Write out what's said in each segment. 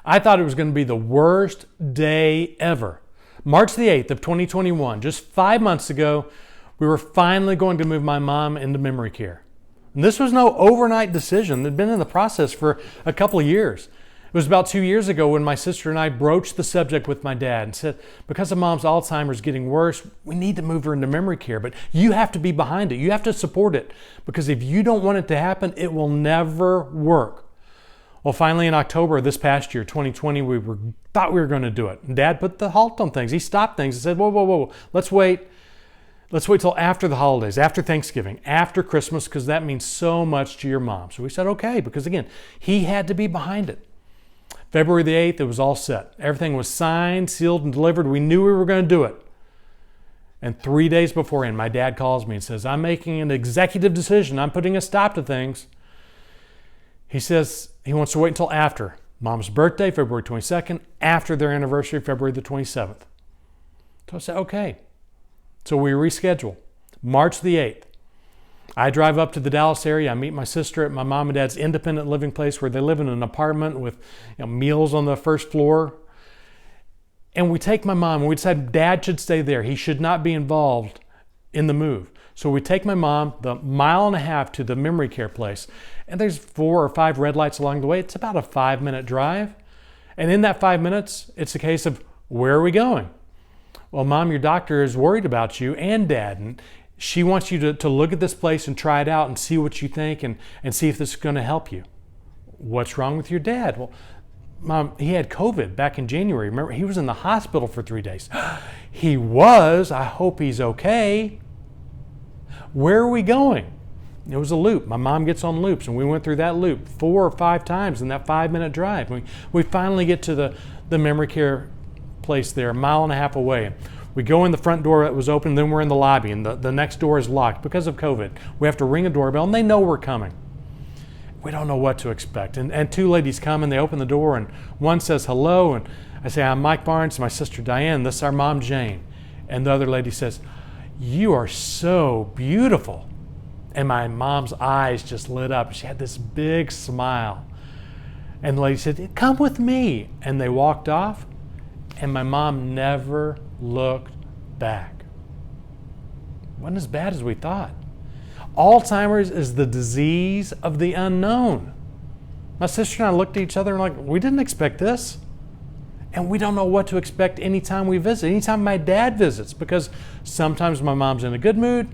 I thought it was going to be the worst day ever. March the 8th of 2021, just 5 months ago, we were finally going to move my mom into memory care. And this was no overnight decision. They'd been in the process for a couple of years. It was about 2 years ago when my sister and I broached the subject with my dad and said, because of mom's Alzheimer's getting worse, we need to move her into memory care, but you have to be behind it. You have to support it, because if you don't want it to happen, it will never work. Well, finally in October this past year, 2020, we thought we were going to do it. And Dad put the halt on things. He stopped things and said, whoa, let's wait. Let's wait till after the holidays, after Thanksgiving, after Christmas, because that means so much to your mom. So we said, okay, because again, he had to be behind it. February the 8th, it was all set. Everything was signed, sealed, and delivered. We knew we were going to do it. And 3 days beforehand, my dad calls me and says, I'm making an executive decision. I'm putting a stop to things. He says he wants to wait until after mom's birthday, February 22nd, after their anniversary, February the 27th. So I said, okay. So we reschedule. March the 8th. I drive up to the Dallas area. I meet my sister at my mom and dad's independent living place where they live in an apartment with meals on the first floor. And we take my mom and we decide Dad should stay there. He should not be involved in the move. So we take my mom the 1.5 miles to the memory care place. And there's 4 or 5 red lights along the way. It's about a 5-minute drive. And in that 5 minutes, it's a case of, where are we going? Well, Mom, your doctor is worried about you and Dad. And she wants you to look at this place and try it out and see what you think and see if this is going to help you. What's wrong with your dad? Well, Mom, he had COVID back in January. Remember, he was in the hospital for 3 days. He was. I hope he's okay. Where are we going? It was a loop. My mom gets on loops, and we went through that loop 4 or 5 times in that 5-minute drive. We finally get to the memory care place there, 1.5 miles away. We go in the front door that was open, then we're in the lobby, and the next door is locked because of COVID. We have to ring a doorbell, and they know we're coming. We don't know what to expect. And 2 ladies come, and they open the door, and one says hello, and I say, I'm Mike Barnes, my sister Diane, this is our mom Jane. And the other lady says, you are so beautiful. And my mom's eyes just lit up. She had this big smile. And the lady said, come with me. And they walked off, and my mom never looked back. It wasn't as bad as we thought. Alzheimer's is the disease of the unknown. My sister and I looked at each other and like, we didn't expect this. And we don't know what to expect anytime we visit, anytime my dad visits, because sometimes my mom's in a good mood,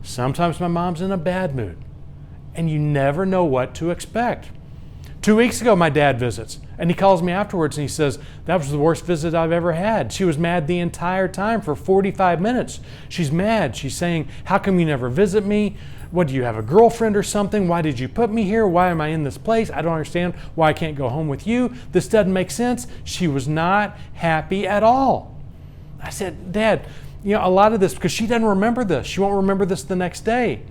sometimes my mom's in a bad mood. And you never know what to expect. 2 weeks ago, my dad visits, and he calls me afterwards and he says, that was the worst visit I've ever had. She was mad the entire time for 45 minutes. She's mad. She's saying, how come you never visit me? What, do you have a girlfriend or something? Why did you put me here? Why am I in this place? I don't understand why I can't go home with you. This doesn't make sense. She was not happy at all. I said, Dad, a lot of this, because she doesn't remember this. She won't remember this the next day.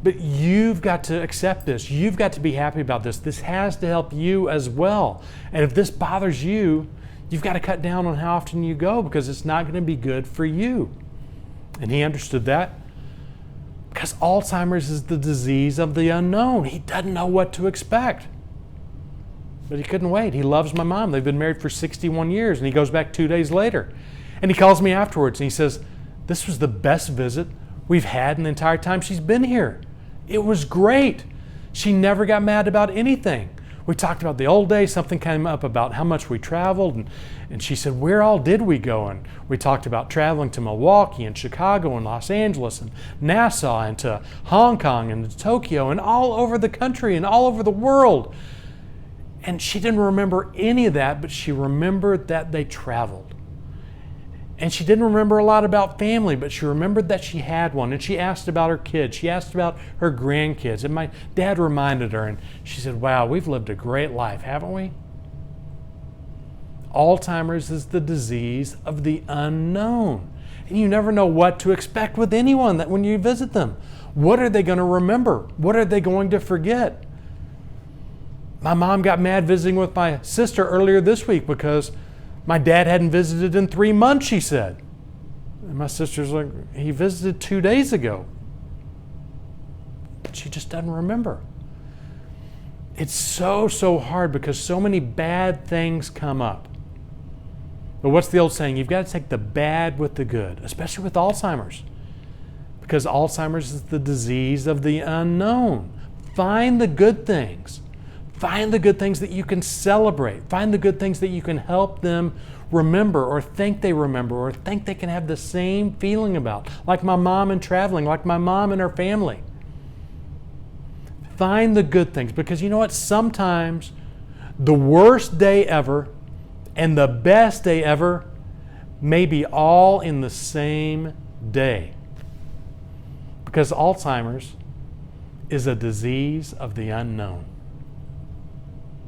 But you've got to accept this. You've got to be happy about this. This has to help you as well. And if this bothers you, you've got to cut down on how often you go, because it's not going to be good for you. And he understood that, because Alzheimer's is the disease of the unknown. He doesn't know what to expect. But he couldn't wait. He loves my mom. They've been married for 61 years, and he goes back 2 days later. And he calls me afterwards, and he says, this was the best visit we've had in the entire time she's been here. It was great. She never got mad about anything. We talked about the old days. Something came up about how much we traveled. And she said, where all did we go? And we talked about traveling to Milwaukee and Chicago and Los Angeles and Nassau and to Hong Kong and to Tokyo and all over the country and all over the world. And she didn't remember any of that, but she remembered that they traveled. And she didn't remember a lot about family, but she remembered that she had one. And she asked about her kids. She asked about her grandkids. And my dad reminded her, and she said, wow, we've lived a great life, haven't we? Alzheimer's is the disease of the unknown. And you never know what to expect with anyone that when you visit them. What are they going to remember? What are they going to forget? My mom got mad visiting with my sister earlier this week because my dad hadn't visited in 3 months, she said. And my sister's like, he visited 2 days ago. She just doesn't remember. it's so hard because so many bad things come up. But what's the old saying? You've got to take the bad with the good, especially with Alzheimer's. Because Alzheimer's is the disease of the unknown. Find the good things. Find the good things that you can celebrate. Find the good things that you can help them remember or think they remember or think they can have the same feeling about. Like my mom in traveling, like my mom and her family. Find the good things, because you know what? Sometimes the worst day ever and the best day ever may be all in the same day. Because Alzheimer's is a disease of the unknown.